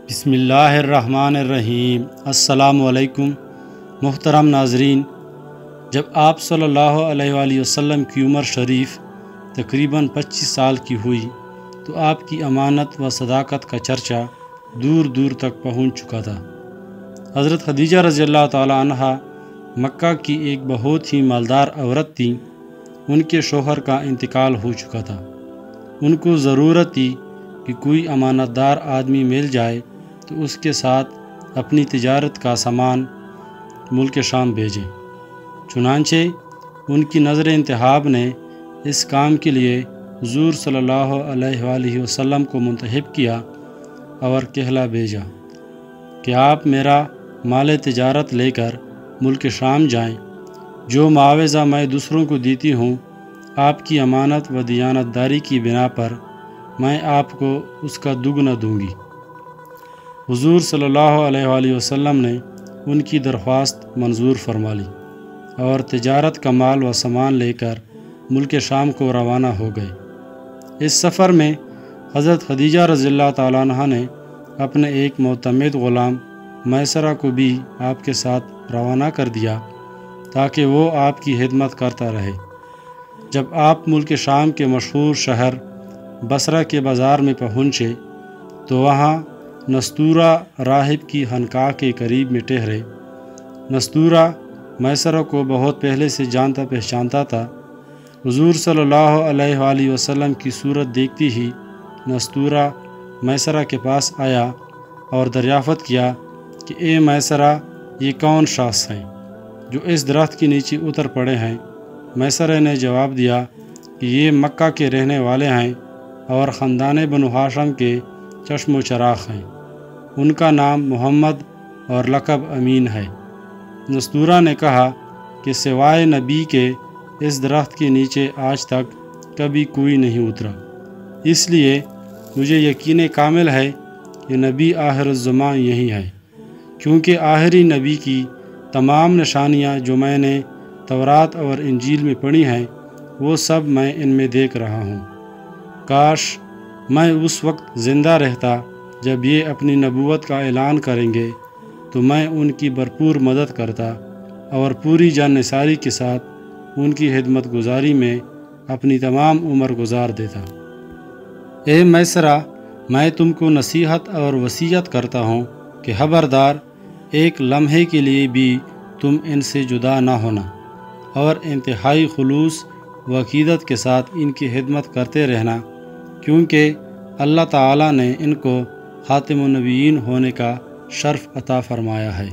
بسم اللہ الرحمن الرحیم۔ السلام علیکم محترم ناظرین، جب آپ صلی اللہ علیہ وآلہ وسلم کی عمر شریف تقریباً 25 سال کی ہوئی تو آپ کی امانت و صداقت کا چرچا دور دور تک پہنچ چکا تھا۔ حضرت خدیجہ رضی اللہ تعالی عنہ مکہ کی ایک بہت ہی مالدار عورت تھیں۔ ان کے شوہر کا انتقال ہو چکا تھا۔ ان کو ضرورت تھی کہ کوئی امانت دار آدمی مل جائے تو اس کے ساتھ اپنی تجارت کا سامان ملک شام بھیجیں۔ چنانچہ ان کی نظر انتخاب نے اس کام کے لیے حضور صلی اللہ علیہ وآلہ وسلم کو منتخب کیا اور کہلا بھیجا کہ آپ میرا مال تجارت لے کر ملک شام جائیں۔ جو معاوضہ میں دوسروں کو دیتی ہوں، آپ کی امانت و دیانت داری کی بنا پر میں آپ کو اس کا دگنا دوں گی۔ حضور صلی اللہ علیہ وآلہ وسلم نے ان کی درخواست منظور فرما لی اور تجارت کا مال و سامان لے کر ملک شام کو روانہ ہو گئے۔ اس سفر میں حضرت خدیجہ رضی اللہ تعالیٰ عنہ نے اپنے ایک معتمد غلام میسرہ کو بھی آپ کے ساتھ روانہ کر دیا تاکہ وہ آپ کی خدمت کرتا رہے۔ جب آپ ملک شام کے مشہور شہر بصرہ کے بازار میں پہنچے تو وہاں نستورہ راہب کی خانقاہ کے قریب میں ٹھہرے۔ نستورہ میسرہ کو بہت پہلے سے جانتا پہچانتا تھا۔ حضور صلی اللہ علیہ وآلہ وسلم کی صورت دیکھتی ہی نستورہ میسرہ کے پاس آیا اور دریافت کیا کہ اے میسرہ، یہ کون شخص ہیں جو اس درخت کے نیچے اتر پڑے ہیں؟ میسرہ نے جواب دیا کہ یہ مکہ کے رہنے والے ہیں اور خاندان بنو ہاشم کے چشم و چراغ ہیں۔ ان کا نام محمد اور لقب امین ہے۔ نستورہ نے کہا کہ سوائے نبی کے اس درخت کے نیچے آج تک کبھی کوئی نہیں اترا، اس لیے مجھے یقین کامل ہے کہ نبی آخر الزماں یہی ہے، کیونکہ آخری نبی کی تمام نشانیاں جو میں نے تورات اور انجیل میں پڑھی ہیں وہ سب میں ان میں دیکھ رہا ہوں۔ کاش میں اس وقت زندہ رہتا جب یہ اپنی نبوت کا اعلان کریں گے تو میں ان کی بھرپور مدد کرتا اور پوری جان نثاری کے ساتھ ان کی خدمت گزاری میں اپنی تمام عمر گزار دیتا۔ اے میسرہ، میں تم کو نصیحت اور وصیت کرتا ہوں کہ خبردار ایک لمحے کے لیے بھی تم ان سے جدا نہ ہونا اور انتہائی خلوص و عقیدت کے ساتھ ان کی خدمت کرتے رہنا، کیونکہ اللہ تعالیٰ نے ان کو خاتم النبیین ہونے کا شرف عطا فرمایا ہے۔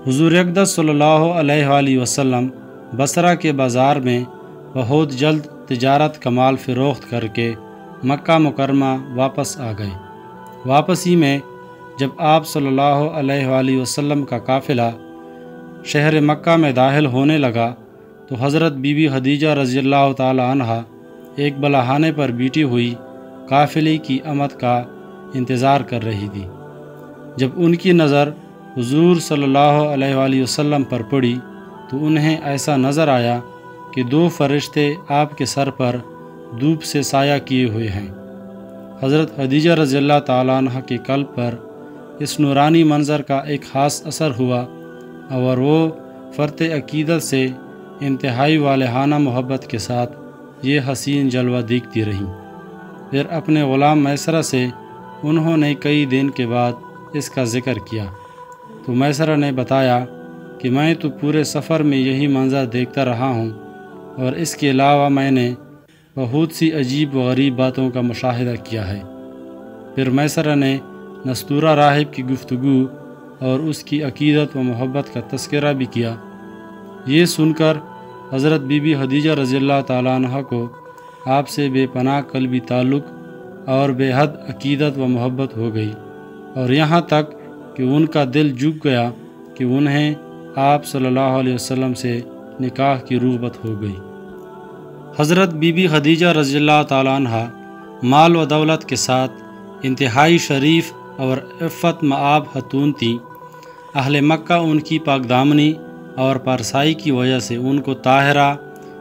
حضور اقدس صلی اللہ علیہ وآلہ وسلم بصرہ کے بازار میں بہت جلد تجارت کا مال فروخت کر کے مکہ مکرمہ واپس آ گئے۔ واپسی میں جب آپ صلی اللہ علیہ وآلہ وسلم کا قافلہ شہر مکہ میں داخل ہونے لگا تو حضرت بی بی خدیجہ رضی اللہ تعالی عنہ ایک بلہانے پر بیٹھی ہوئی قافلے کی آمد کا انتظار کر رہی تھی۔ جب ان کی نظر حضور صلی اللہ علیہ وآلہ وسلم پر پڑی تو انہیں ایسا نظر آیا کہ دو فرشتے آپ کے سر پر دھوپ سے سایہ کیے ہوئے ہیں۔ حضرت خدیجہ رضی اللہ تعالیٰ عنہ کے قلب پر اس نورانی منظر کا ایک خاص اثر ہوا اور وہ فرط عقیدت سے انتہائی والہانہ محبت کے ساتھ یہ حسین جلوہ دیکھتی رہیں۔ پھر اپنے غلام میسرہ سے انہوں نے کئی دن کے بعد اس کا ذکر کیا تو میسرہ نے بتایا کہ میں تو پورے سفر میں یہی منظر دیکھتا رہا ہوں اور اس کے علاوہ میں نے بہت سی عجیب و غریب باتوں کا مشاہدہ کیا ہے۔ پھر میسرہ نے نستورہ راہب کی گفتگو اور اس کی عقیدت و محبت کا تذکرہ بھی کیا۔ یہ سن کر حضرت بی بی خدیجہ رضی اللہ تعالیٰ عنہ کو آپ سے بے پناہ قلبی تعلق اور بے حد عقیدت و محبت ہو گئی، اور یہاں تک کہ ان کا دل جھک گیا کہ انہیں آپ صلی اللہ علیہ وسلم سے نکاح کی رغبت ہو گئی۔ حضرت بی بی خدیجہ رضی اللہ تعالیٰ عنہ مال و دولت کے ساتھ انتہائی شریف اور عفت مآب خاتون تھیں۔ اہل مکہ ان کی پاک دامنی اور پارسائی کی وجہ سے ان کو طاہرہ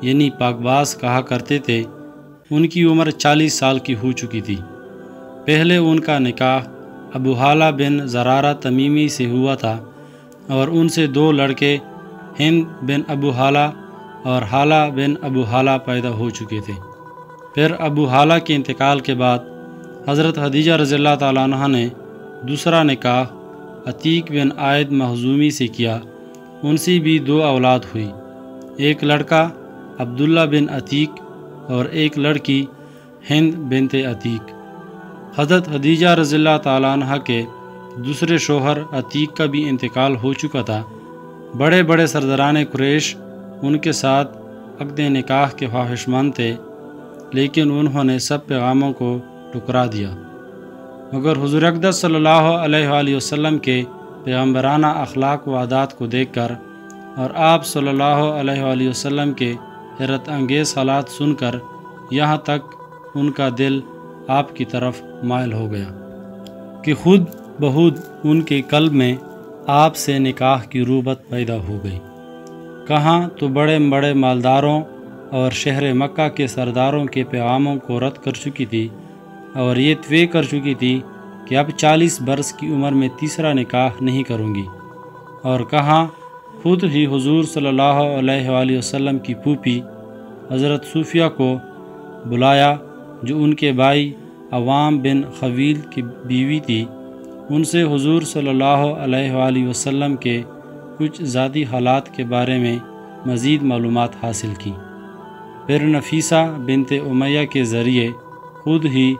یعنی پاک باز کہا کرتے تھے۔ ان کی عمر 40 سال کی ہو چکی تھی۔ پہلے ان کا نکاح ابو حالہ بن زرارہ تمیمی سے ہوا تھا، اور ان سے 2 لڑکے ہند بن ابو حالہ اور حالہ بن ابو حالہ پیدا ہو چکے تھے۔ پھر ابو حالہ کے انتقال کے بعد حضرت خدیجہ رضی اللہ تعالیٰ عنہ نے دوسرا نکاح عتیق بن عائد مخزومی سے کیا۔ ان سے بھی 2 اولاد ہوئی، ایک لڑکا عبداللہ بن عتیق اور ایک لڑکی ہند بنت عتیق۔ حضرت خدیجہ رضی اللہ تعالیٰ عنہ کے دوسرے شوہر عتیق کا بھی انتقال ہو چکا تھا۔ بڑے بڑے سرداران قریش ان کے ساتھ عقد نکاح کے خواہشمند تھے، لیکن انہوں نے سب پیغاموں کو ٹکرا دیا، مگر حضور اقدس صلی اللہ علیہ وآلہ وسلم کے پیغمبرانہ اخلاق و عادات کو دیکھ کر اور آپ صلی اللہ علیہ وآلہ وسلم کے حیرت انگیز حالات سن کر یہاں تک ان کا دل آپ کی طرف مائل ہو گیا کہ خود بخود ان کے قلب میں آپ سے نکاح کی رغبت پیدا ہو گئی۔ کہاں تو بڑے بڑے مالداروں اور شہر مکہ کے سرداروں کے پیغاموں کو رد کر چکی تھی، اور یہ طے کر چکی تھی کہ اب 40 برس کی عمر میں تیسرا نکاح نہیں کروں گی، اور کہاں خود ہی حضور صلی اللہ علیہ وآلہ وسلم کی پھوپھی حضرت صوفیہ کو بلایا، جو ان کے بھائی عوام بن خویل کی بیوی تھی۔ ان سے حضور صلی اللہ علیہ وآلہ وسلم کے کچھ ذاتی حالات کے بارے میں مزید معلومات حاصل کی۔ پھر نفیسہ بنت امیہ کے ذریعے خود ہی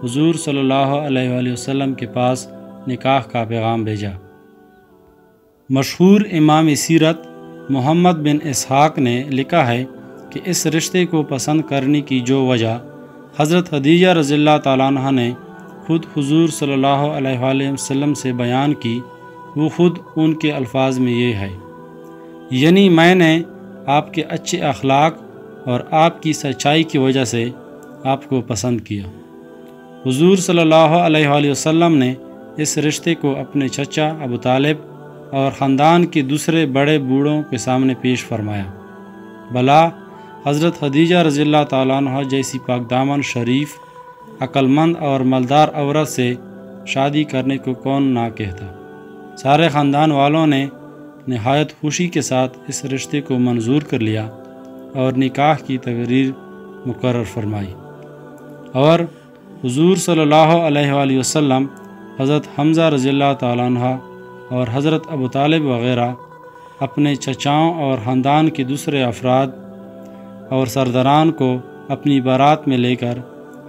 حضور صلی اللہ علیہ وآلہ وسلم کے پاس نکاح کا پیغام بھیجا۔ مشہور امام سیرت محمد بن اسحاق نے لکھا ہے کہ اس رشتے کو پسند کرنے کی جو وجہ حضرت خدیجہ رضی اللہ تعالیٰ عنہ نے خود حضور صلی اللہ علیہ وآلہ وسلم سے بیان کی، وہ خود ان کے الفاظ میں یہ ہے، یعنی میں نے آپ کے اچھے اخلاق اور آپ کی سچائی کی وجہ سے آپ کو پسند کیا۔ حضور صلی اللہ علیہ وآلہ وسلم نے اس رشتے کو اپنے چچا ابو طالب اور خاندان کے دوسرے بڑے بوڑھوں کے سامنے پیش فرمایا۔ بھلا حضرت خدیجہ رضی اللہ تعالیٰ عنہ جیسی پاک دامن شریف، عقل مند اور مالدار عورت سے شادی کرنے کو کون نہ کہتا۔ سارے خاندان والوں نے نہایت خوشی کے ساتھ اس رشتے کو منظور کر لیا اور نکاح کی تقریب مقرر فرمائی، اور حضور صلی اللہ علیہ وآلہ وسلم، حضرت حمزہ رضی اللہ تعالیٰ عنہ اور حضرت ابو طالب وغیرہ اپنے چچاؤں اور خاندان کے دوسرے افراد اور سرداران کو اپنی بارات میں لے کر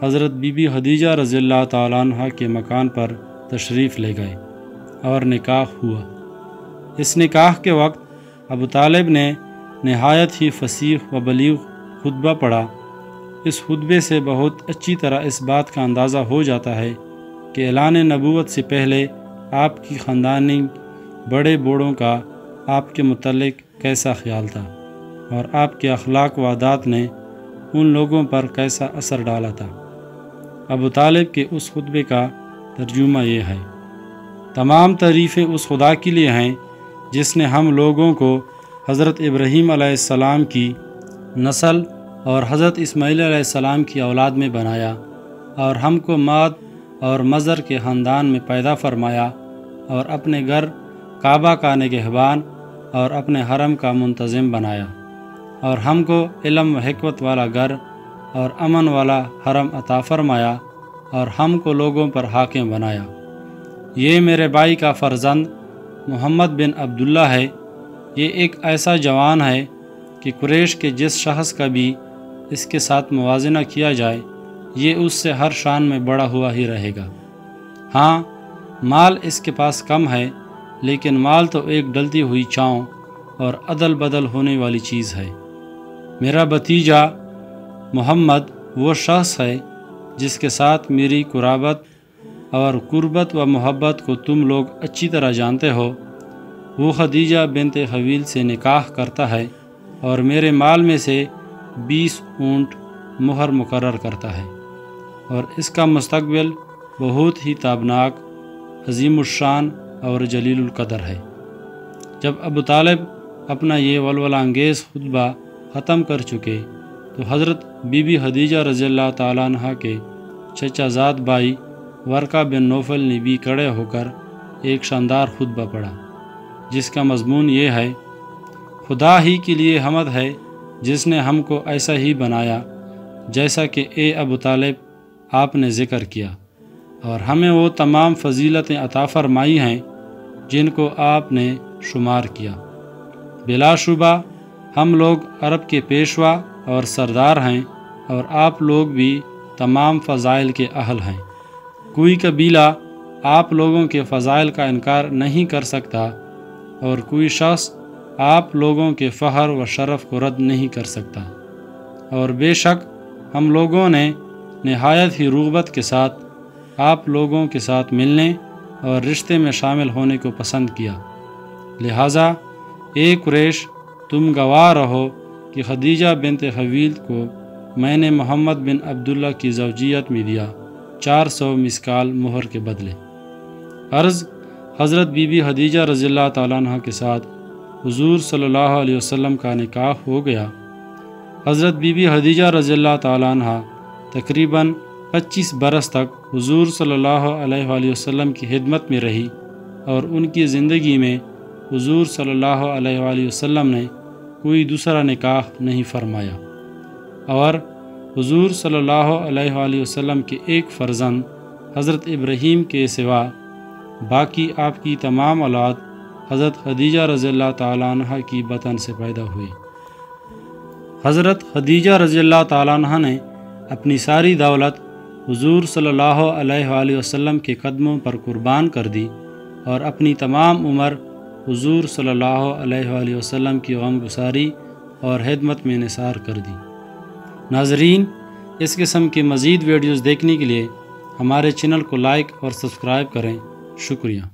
حضرت بی بی خدیجہ رضی اللہ تعالیٰ عنہ کے مکان پر تشریف لے گئے اور نکاح ہوا۔ اس نکاح کے وقت ابو طالب نے نہایت ہی فصیح و بلیغ خطبہ پڑھا۔ اس خطبے سے بہت اچھی طرح اس بات کا اندازہ ہو جاتا ہے کہ اعلان نبوت سے پہلے آپ کی خاندانی بڑے بوڑھوں کا آپ کے متعلق کیسا خیال تھا، اور آپ کے اخلاق و عادات نے ان لوگوں پر کیسا اثر ڈالا تھا۔ ابو طالب کے اس خطبے کا ترجمہ یہ ہے، تمام تعریفیں اس خدا کے لیے ہیں جس نے ہم لوگوں کو حضرت ابراہیم علیہ السلام کی نسل اور حضرت اسماعیل علیہ السلام کی اولاد میں بنایا، اور ہم کو ماد اور مظہر کے خاندان میں پیدا فرمایا، اور اپنے گھر کعبہ کا نگہبان اور اپنے حرم کا منتظم بنایا، اور ہم کو علم و حکمت والا گھر اور امن والا حرم عطا فرمایا، اور ہم کو لوگوں پر حاکم بنایا۔ یہ میرے بھائی کا فرزند محمد بن عبداللہ ہے۔ یہ ایک ایسا جوان ہے کہ قریش کے جس شخص کا بھی اس کے ساتھ موازنہ کیا جائے، یہ اس سے ہر شان میں بڑا ہوا ہی رہے گا۔ ہاں، مال اس کے پاس کم ہے، لیکن مال تو ایک ڈلتی ہوئی چاؤں اور عدل بدل ہونے والی چیز ہے۔ میرا بھتیجا محمد وہ شخص ہے جس کے ساتھ میری قرابت اور قربت و محبت کو تم لوگ اچھی طرح جانتے ہو۔ وہ خدیجہ بنت خویل سے نکاح کرتا ہے اور میرے مال میں سے 20 اونٹ مہر مقرر کرتا ہے، اور اس کا مستقبل بہت ہی تابناک، عظیم الشان اور جلیل القدر ہے۔ جب ابو طالب اپنا یہ ولولہ انگیز خطبہ ختم کر چکے تو حضرت بی بی خدیجہ رضی اللہ تعالیٰ عنہ کے چچا زاد بھائی ورقہ بن نوفل نے بھی کھڑے ہو کر ایک شاندار خطبہ پڑھا، جس کا مضمون یہ ہے: خدا ہی کے لیے حمد ہے جس نے ہم کو ایسا ہی بنایا جیسا کہ اے ابو طالب آپ نے ذکر کیا، اور ہمیں وہ تمام فضیلتیں عطا فرمائی ہیں جن کو آپ نے شمار کیا۔ بلا شبہ ہم لوگ عرب کے پیشوا اور سردار ہیں، اور آپ لوگ بھی تمام فضائل کے اہل ہیں۔ کوئی قبیلہ آپ لوگوں کے فضائل کا انکار نہیں کر سکتا، اور کوئی شخص آپ لوگوں کے فخر و شرف کو رد نہیں کر سکتا، اور بے شک ہم لوگوں نے نہایت ہی رغبت کے ساتھ آپ لوگوں کے ساتھ ملنے اور رشتے میں شامل ہونے کو پسند کیا۔ لہٰذا اے قریش، تم گواہ رہو کہ خدیجہ بنت خویلد کو میں نے محمد بن عبداللہ کی زوجیت میں دیا 400 مسکال مہر کے بدلے۔ عرض: حضرت بی بی خدیجہ رضی اللہ تعالیٰ عنہ کے ساتھ حضور صلی اللہ علیہ وسلم کا نکاح ہو گیا۔ حضرت بی بی خدیجہ رضی اللہ تعالیٰ عنہ تقریباً 25 برس تک حضور صلی اللہ علیہ وآلہ وسلم کی خدمت میں رہی، اور ان کی زندگی میں حضور صلی اللہ علیہ وآلہ وسلم نے کوئی دوسرا نکاح نہیں فرمایا، اور حضور صلی اللہ علیہ وآلہ وسلم کے ایک فرزند حضرت ابراہیم کے سوا باقی آپ کی تمام اولاد حضرت خدیجہ رضی اللہ تعالیٰ عنہ کی بطن سے پیدا ہوئی۔ حضرت خدیجہ رضی اللہ تعالیٰ عنہ نے اپنی ساری دولت حضور صلی اللہ علیہ وآلہ وسلم کے قدموں پر قربان کر دی، اور اپنی تمام عمر حضور صلی اللہ علیہ وآلہ وسلم کی غم گساری اور خدمت میں نثار کر دی۔ ناظرین، اس قسم کے مزید ویڈیوز دیکھنے کے لیے ہمارے چینل کو لائک اور سبسکرائب کریں۔ شکریہ۔